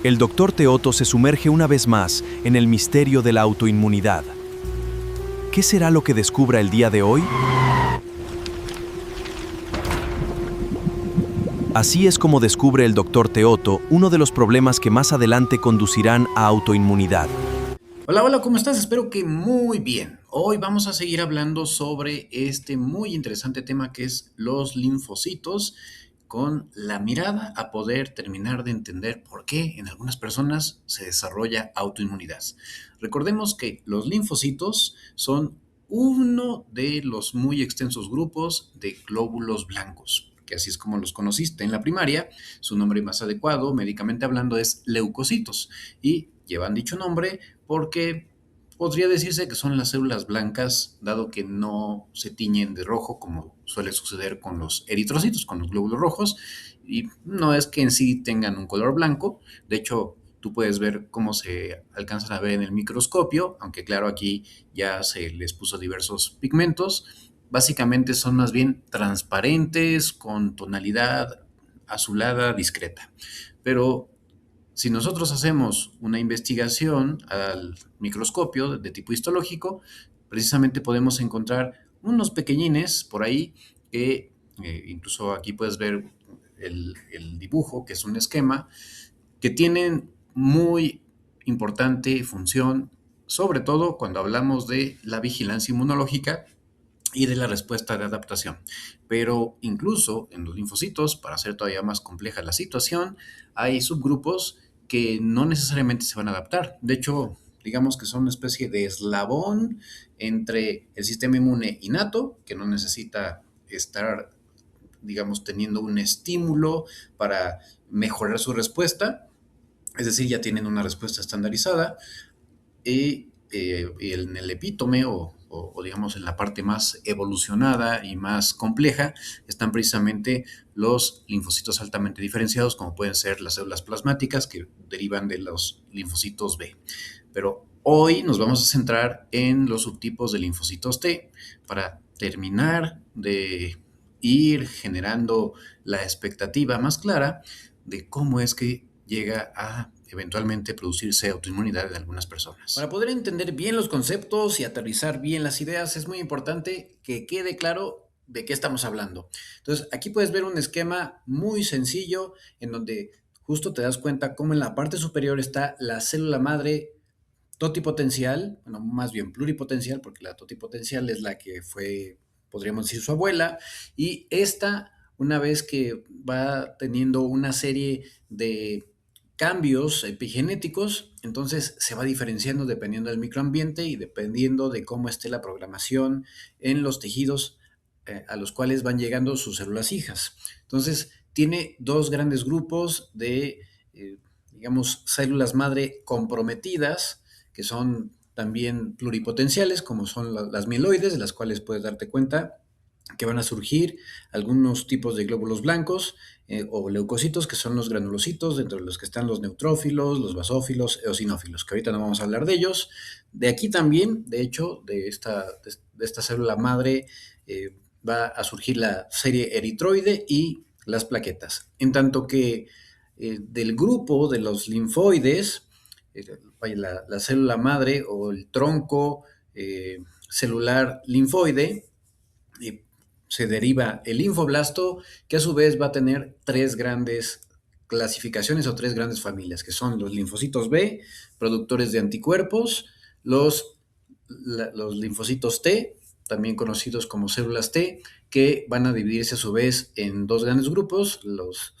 el Dr. Teoto se sumerge una vez más en el misterio de la autoinmunidad. ¿Qué será lo que descubra el día de hoy? Así es como descubre el Dr. Teoto uno de los problemas que más adelante conducirán a autoinmunidad. Hola, hola, ¿cómo estás? Espero que muy bien. Hoy vamos a seguir hablando sobre este muy interesante tema que es los linfocitos, con la mirada a poder terminar de entender por qué en algunas personas se desarrolla autoinmunidad. Recordemos que los linfocitos son uno de los muy extensos grupos de glóbulos blancos, que así es como los conociste en la primaria. Su nombre más adecuado, médicamente hablando, es leucocitos, y llevan dicho nombre porque podría decirse que son las células blancas, dado que no se tiñen de rojo como suele suceder con los eritrocitos, con los glóbulos rojos, y no es que en sí tengan un color blanco. De hecho, tú puedes ver cómo se alcanzan a ver en el microscopio, aunque claro, aquí ya se les puso diversos pigmentos. Básicamente son más bien transparentes, con tonalidad azulada discreta. Pero si nosotros hacemos una investigación al microscopio de tipo histológico, precisamente podemos encontrar unos pequeñines por ahí que incluso aquí puedes ver el dibujo, que es un esquema, que tienen muy importante función, sobre todo cuando hablamos de la vigilancia inmunológica y de la respuesta de adaptación. Pero incluso en los linfocitos, para hacer todavía más compleja la situación, hay subgrupos que no necesariamente se van a adaptar. De hecho, digamos que son una especie de eslabón entre el sistema inmune innato, que no necesita estar, digamos, teniendo un estímulo para mejorar su respuesta, es decir, ya tienen una respuesta estandarizada, y en el epítome o digamos en la parte más evolucionada y más compleja están precisamente los linfocitos altamente diferenciados, como pueden ser las células plasmáticas que derivan de los linfocitos B. Pero hoy nos vamos a centrar en los subtipos de linfocitos T para terminar de ir generando la expectativa más clara de cómo es que llega a eventualmente producirse autoinmunidad en algunas personas. Para poder entender bien los conceptos y aterrizar bien las ideas, es muy importante que quede claro de qué estamos hablando. Entonces, aquí puedes ver un esquema muy sencillo en donde justo te das cuenta cómo en la parte superior está la célula madre totipotencial, bueno, más bien pluripotencial, porque la totipotencial es la que fue, podríamos decir, su abuela, y esta, una vez que va teniendo una serie de cambios epigenéticos, entonces se va diferenciando dependiendo del microambiente y dependiendo de cómo esté la programación en los tejidos a los cuales van llegando sus células hijas. Entonces, tiene dos grandes grupos de, digamos, células madre comprometidas, que son también pluripotenciales, como son las mieloides, de las cuales puedes darte cuenta que van a surgir algunos tipos de glóbulos blancos o leucocitos, que son los granulocitos, dentro de los que están los neutrófilos, los basófilos, eosinófilos, que ahorita no vamos a hablar de ellos. De aquí también, de hecho, de esta célula madre, va a surgir la serie eritroide y las plaquetas. En tanto que del grupo de los linfoides, la célula madre o el tronco celular linfoide, se deriva el linfoblasto, que a su vez va a tener tres grandes clasificaciones o tres grandes familias, que son los linfocitos B, productores de anticuerpos, los linfocitos T, también conocidos como células T, que van a dividirse a su vez en dos grandes grupos, los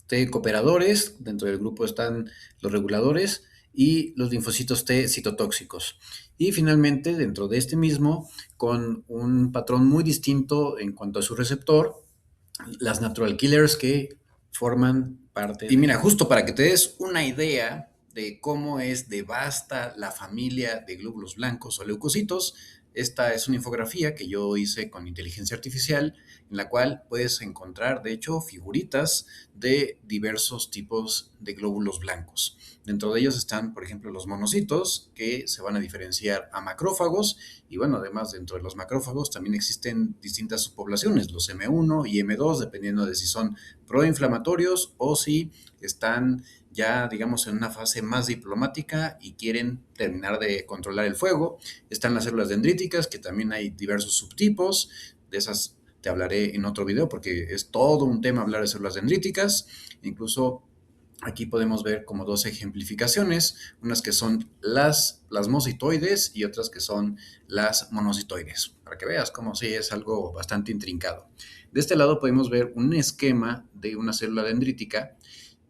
T cooperadores, dentro del grupo están los reguladores, y los linfocitos T citotóxicos. Y finalmente, dentro de este mismo, con un patrón muy distinto en cuanto a su receptor, las natural killers, que forman parte. Y mira, justo para que te des una idea de cómo es de vasta la familia de glóbulos blancos o leucocitos, esta es una infografía que yo hice con inteligencia artificial, en la cual puedes encontrar, de hecho, figuritas de diversos tipos de glóbulos blancos. Dentro de ellos están, por ejemplo, los monocitos, que se van a diferenciar a macrófagos, y bueno, además dentro de los macrófagos también existen distintas subpoblaciones, los M1 y M2, dependiendo de si son proinflamatorios o si están ya, digamos, en una fase más diplomática y quieren terminar de controlar el fuego. Están las células dendríticas, que también hay diversos subtipos. De esas te hablaré en otro video porque es todo un tema hablar de células dendríticas. Incluso aquí podemos ver como dos ejemplificaciones, unas que son las plasmocitoides y otras que son las monocitoides, para que veas cómo sí es algo bastante intrincado. De este lado podemos ver un esquema de una célula dendrítica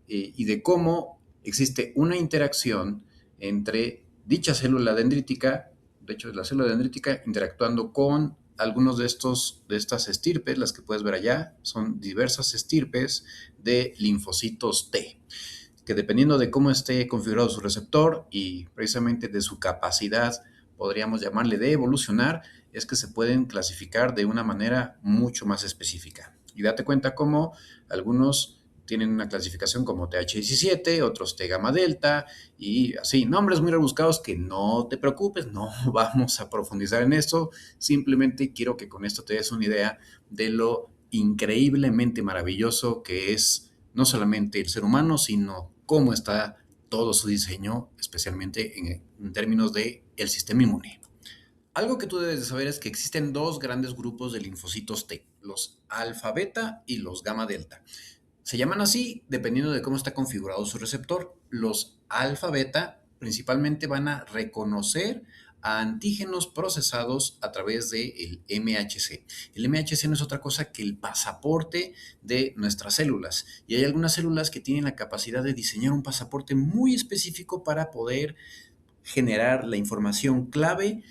y de cómo existe una interacción entre dicha célula dendrítica, de hecho la célula dendrítica interactuando con algunos de estas estirpes, las que puedes ver allá, son diversas estirpes de linfocitos T, que dependiendo de cómo esté configurado su receptor y precisamente de su capacidad, podríamos llamarle de evolucionar, es que se pueden clasificar de una manera mucho más específica. Y date cuenta cómo algunos tienen una clasificación como TH17, otros T gamma delta y así, nombres muy rebuscados que no te preocupes, no vamos a profundizar en esto, simplemente quiero que con esto te des una idea de lo increíblemente maravilloso que es no solamente el ser humano, sino cómo está todo su diseño, especialmente en términos de el sistema inmune. Algo que tú debes de saber es que existen dos grandes grupos de linfocitos T, los alfa beta y los gamma delta. Se llaman así dependiendo de cómo está configurado su receptor. Los alfa beta principalmente van a reconocer a antígenos procesados a través del MHC. El MHC no es otra cosa que el pasaporte de nuestras células. Y hay algunas células que tienen la capacidad de diseñar un pasaporte muy específico para poder generar la información clave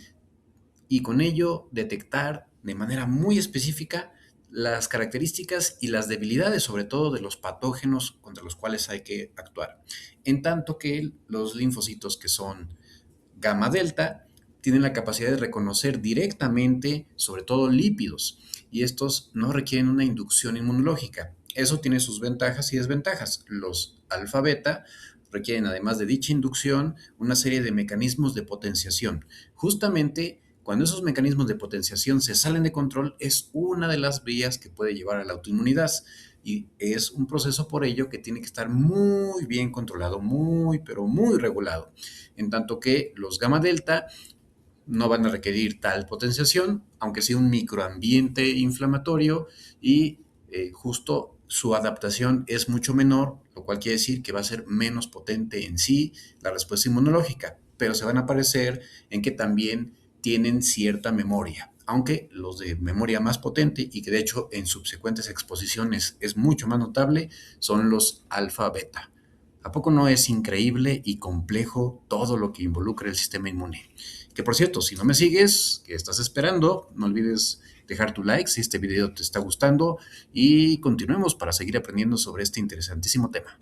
y con ello detectar de manera muy específica las características y las debilidades, sobre todo de los patógenos contra los cuales hay que actuar. En tanto que los linfocitos que son gamma delta tienen la capacidad de reconocer directamente, sobre todo lípidos, y estos no requieren una inducción inmunológica. Eso tiene sus ventajas y desventajas. Los alfa beta requieren, además de dicha inducción, una serie de mecanismos de potenciación. Justamente cuando esos mecanismos de potenciación se salen de control, es una de las vías que puede llevar a la autoinmunidad. Y es un proceso por ello que tiene que estar muy bien controlado, muy, pero muy regulado. En tanto que los gamma delta no van a requerir tal potenciación, aunque sea un microambiente inflamatorio y justo su adaptación es mucho menor, lo cual quiere decir que va a ser menos potente en sí la respuesta inmunológica, pero se van a parecer en que también tienen cierta memoria, aunque los de memoria más potente y que de hecho en subsecuentes exposiciones es mucho más notable son los alfa beta. ¿A poco no es increíble y complejo todo lo que involucra el sistema inmune? Que por cierto, si no me sigues, ¿qué estás esperando? No olvides dejar tu like si este video te está gustando y continuemos para seguir aprendiendo sobre este interesantísimo tema.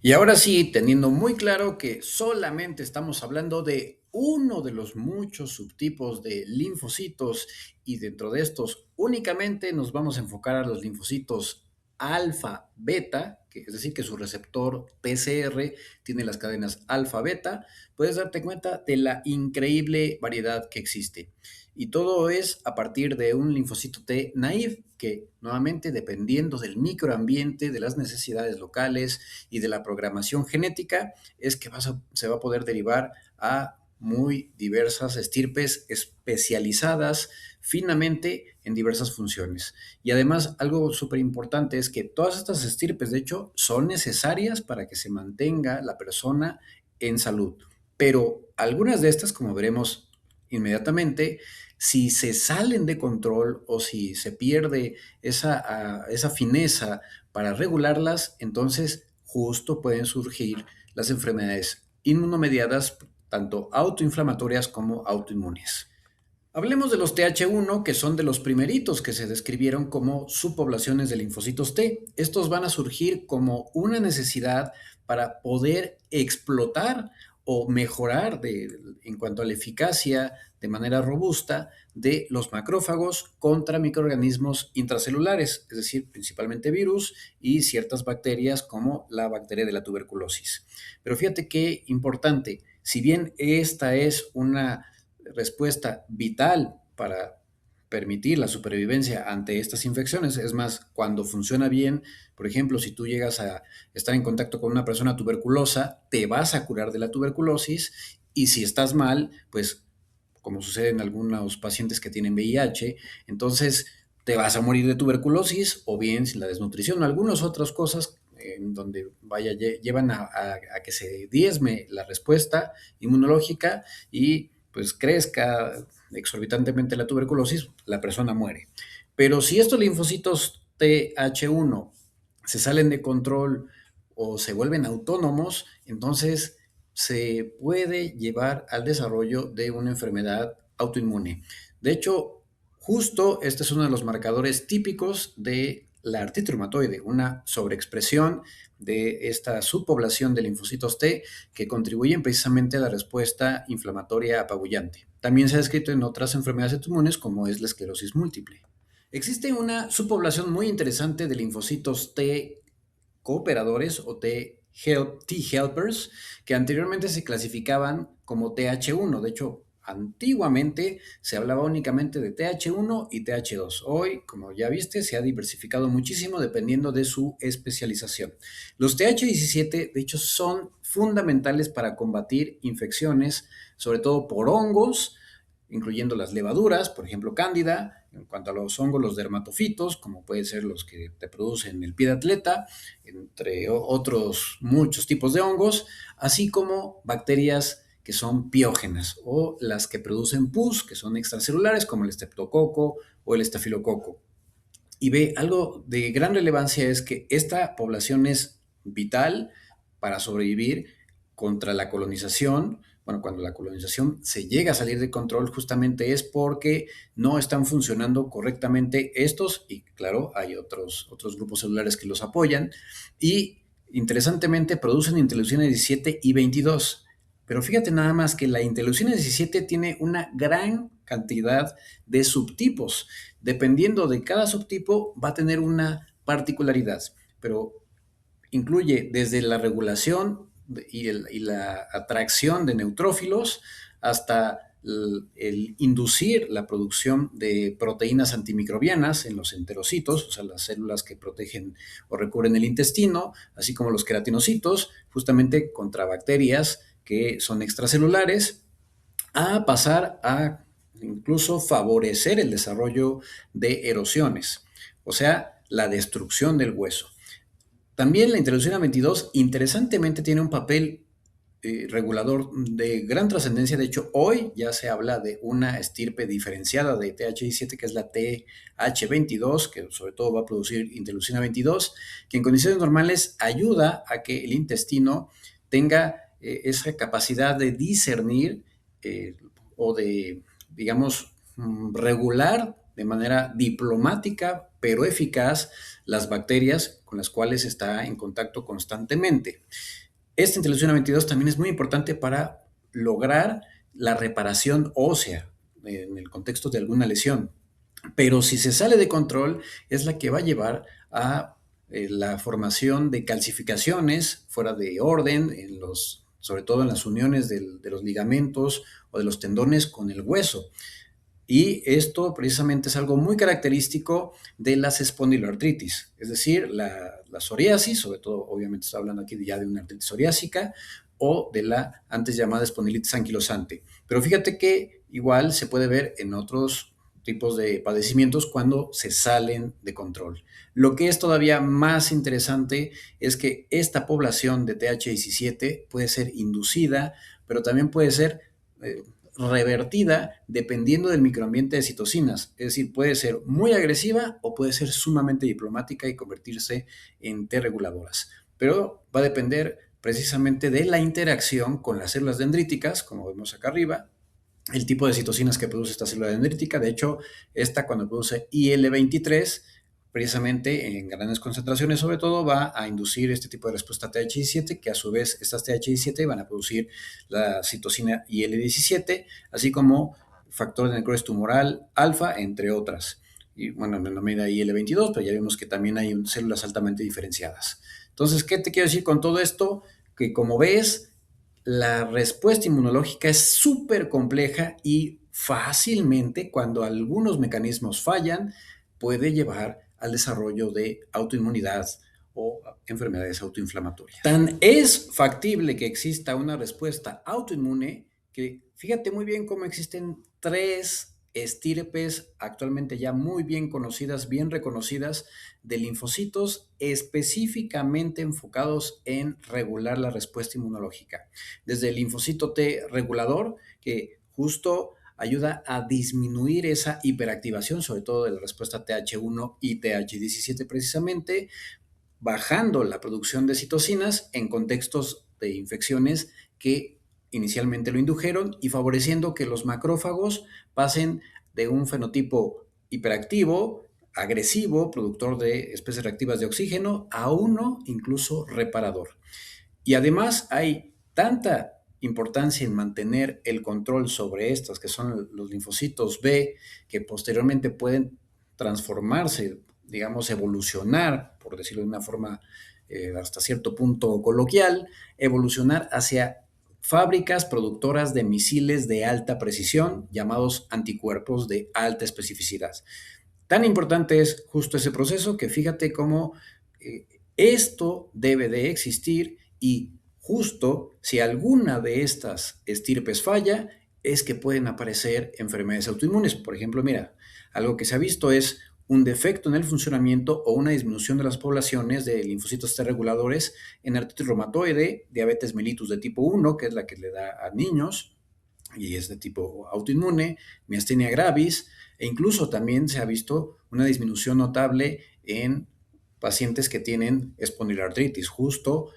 Y ahora sí, teniendo muy claro que solamente estamos hablando de uno de los muchos subtipos de linfocitos y dentro de estos únicamente nos vamos a enfocar a los linfocitos alfa beta, que es decir, que su receptor PCR tiene las cadenas alfa beta, puedes darte cuenta de la increíble variedad que existe. Y todo es a partir de un linfocito T naive que nuevamente dependiendo del microambiente, de las necesidades locales y de la programación genética, es que se va a poder derivar a muy diversas estirpes especializadas finamente en diversas funciones. Y además, algo súper importante es que todas estas estirpes, de hecho, son necesarias para que se mantenga la persona en salud. Pero algunas de estas, como veremos inmediatamente, si se salen de control o si se pierde esa fineza para regularlas, entonces justo pueden surgir las enfermedades inmunomediadas, tanto autoinflamatorias como autoinmunes. Hablemos de los TH1, que son de los primeritos que se describieron como subpoblaciones de linfocitos T. Estos van a surgir como una necesidad para poder explotar o mejorar en cuanto a la eficacia de manera robusta de los macrófagos contra microorganismos intracelulares, es decir, principalmente virus y ciertas bacterias como la bacteria de la tuberculosis. Pero fíjate qué importante, si bien esta es una respuesta vital para permitir la supervivencia ante estas infecciones. Es más, cuando funciona bien, por ejemplo, si tú llegas a estar en contacto con una persona tuberculosa, te vas a curar de la tuberculosis y si estás mal, pues como sucede en algunos pacientes que tienen VIH, entonces te vas a morir de tuberculosis o bien sin la desnutrición o algunas otras cosas en donde vaya, llevan a que se diezme la respuesta inmunológica y pues crezca exorbitantemente la tuberculosis, la persona muere. Pero si estos linfocitos TH1 se salen de control o se vuelven autónomos, entonces se puede llevar al desarrollo de una enfermedad autoinmune. De hecho, justo este es uno de los marcadores típicos de la artritis reumatoide, una sobreexpresión de esta subpoblación de linfocitos T que contribuyen precisamente a la respuesta inflamatoria apabullante. También se ha descrito en otras enfermedades autoinmunes como es la esclerosis múltiple. Existe una subpoblación muy interesante de linfocitos T cooperadores o T-helpers, que anteriormente se clasificaban como TH1. De hecho, antiguamente se hablaba únicamente de TH1 y TH2. Hoy, como ya viste, se ha diversificado muchísimo dependiendo de su especialización. Los TH17, de hecho, son fundamentales para combatir infecciones, sobre todo por hongos, incluyendo las levaduras, por ejemplo, cándida. En cuanto a los hongos, los dermatofitos, como pueden ser los que te producen el pie de atleta, entre otros muchos tipos de hongos, así como bacterias que son piógenas o las que producen pus, que son extracelulares, como el estreptococo o el estafilococo. Y ve, algo de gran relevancia es que esta población es vital para sobrevivir contra la colonización. Bueno, cuando la colonización se llega a salir de control, justamente es porque no están funcionando correctamente estos, y claro, hay otros grupos celulares que los apoyan, y interesantemente producen interleucina 17 y 22. Pero fíjate nada más que la interleucina 17 tiene una gran cantidad de subtipos. Dependiendo de cada subtipo, va a tener una particularidad, pero incluye desde la regulación y la atracción de neutrófilos hasta el inducir la producción de proteínas antimicrobianas en los enterocitos, o sea, las células que protegen o recubren el intestino, así como los queratinocitos, justamente contra bacterias que son extracelulares, a pasar a incluso favorecer el desarrollo de erosiones, o sea, la destrucción del hueso. También la interleucina 22, interesantemente, tiene un papel regulador de gran trascendencia. De hecho, hoy ya se habla de una estirpe diferenciada de TH17, que es la TH22, que sobre todo va a producir interleucina 22, que en condiciones normales ayuda a que el intestino tenga esa capacidad de discernir o de, digamos, regular de manera diplomática pero eficaz las bacterias con las cuales está en contacto constantemente. Esta interleucina 22 también es muy importante para lograr la reparación ósea en el contexto de alguna lesión. Pero si se sale de control, es la que va a llevar a la formación de calcificaciones fuera de orden, sobre todo en las uniones de los ligamentos o de los tendones con el hueso. Y esto precisamente es algo muy característico de las espondiloartritis, es decir, la psoriasis, sobre todo obviamente estoy hablando aquí ya de una artritis psoriásica, o de la antes llamada espondilitis anquilosante. Pero fíjate que igual se puede ver en otros tipos de padecimientos cuando se salen de control. Lo que es todavía más interesante es que esta población de TH17 puede ser inducida, pero también puede ser revertida dependiendo del microambiente de citocinas. Es decir, puede ser muy agresiva o puede ser sumamente diplomática y convertirse en T reguladoras. Pero va a depender precisamente de la interacción con las células dendríticas, como vemos acá arriba, el tipo de citocinas que produce esta célula dendrítica. De hecho, esta cuando produce IL-23, precisamente en grandes concentraciones sobre todo, va a inducir este tipo de respuesta TH17, que a su vez estas TH17 van a producir la citocina IL-17, así como factor de necrosis tumoral alfa, entre otras. Y bueno, en la medida IL-22, pero ya vemos que también hay células altamente diferenciadas. Entonces, ¿qué te quiero decir con todo esto? Que como ves, la respuesta inmunológica es súper compleja y fácilmente, cuando algunos mecanismos fallan, puede llevar al desarrollo de autoinmunidad o enfermedades autoinflamatorias. Tan es factible que exista una respuesta autoinmune que fíjate muy bien cómo existen tres estirpes actualmente ya muy bien conocidas, bien reconocidas, de linfocitos específicamente enfocados en regular la respuesta inmunológica. Desde el linfocito T regulador, que justo ayuda a disminuir esa hiperactivación, sobre todo de la respuesta TH1 y TH17 precisamente, bajando la producción de citocinas en contextos de infecciones que inicialmente lo indujeron y favoreciendo que los macrófagos pasen de un fenotipo hiperactivo, agresivo, productor de especies reactivas de oxígeno, a uno incluso reparador. Y además hay tanta importancia en mantener el control sobre estas, que son los linfocitos B, que posteriormente pueden transformarse, digamos, evolucionar, por decirlo de una forma hasta cierto punto coloquial, evolucionar hacia fábricas productoras de misiles de alta precisión, llamados anticuerpos de alta especificidad. Tan importante es justo ese proceso que fíjate cómo esto debe de existir y justo si alguna de estas estirpes falla, es que pueden aparecer enfermedades autoinmunes. Por ejemplo, mira, algo que se ha visto es un defecto en el funcionamiento o una disminución de las poblaciones de linfocitos T reguladores en artritis reumatoide, diabetes mellitus de tipo 1, que es la que le da a niños y es de tipo autoinmune, miastenia gravis, e incluso también se ha visto una disminución notable en pacientes que tienen espondiloartritis, justo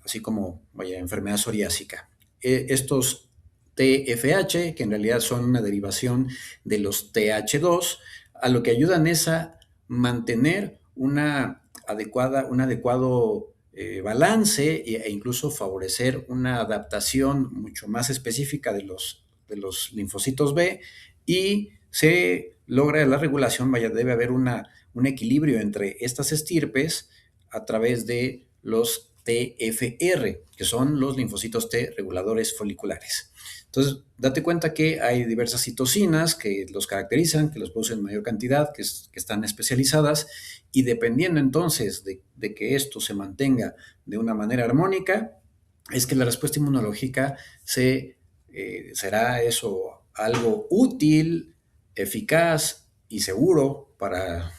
así como enfermedad psoriásica. Estos TFH, que en realidad son una derivación de los TH2, a lo que ayudan es a mantener un adecuado balance e incluso favorecer una adaptación mucho más específica de los linfocitos B y se logra la regulación, debe haber un equilibrio entre estas estirpes a través de los TFR, que son los linfocitos T reguladores foliculares. Entonces, date cuenta que hay diversas citocinas que los caracterizan, que los producen en mayor cantidad, que están especializadas, y dependiendo entonces de que esto se mantenga de una manera armónica, es que la respuesta inmunológica será eso algo útil, eficaz y seguro para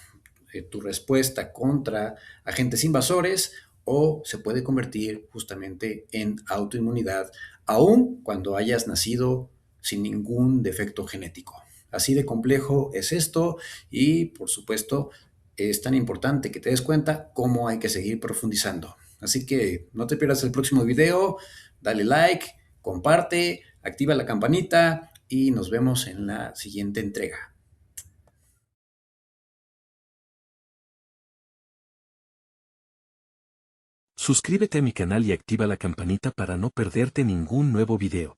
tu respuesta contra agentes invasores o se puede convertir justamente en autoinmunidad, aun cuando hayas nacido sin ningún defecto genético. Así de complejo es esto y, por supuesto, es tan importante que te des cuenta cómo hay que seguir profundizando. Así que no te pierdas el próximo video, dale like, comparte, activa la campanita y nos vemos en la siguiente entrega. Suscríbete a mi canal y activa la campanita para no perderte ningún nuevo video.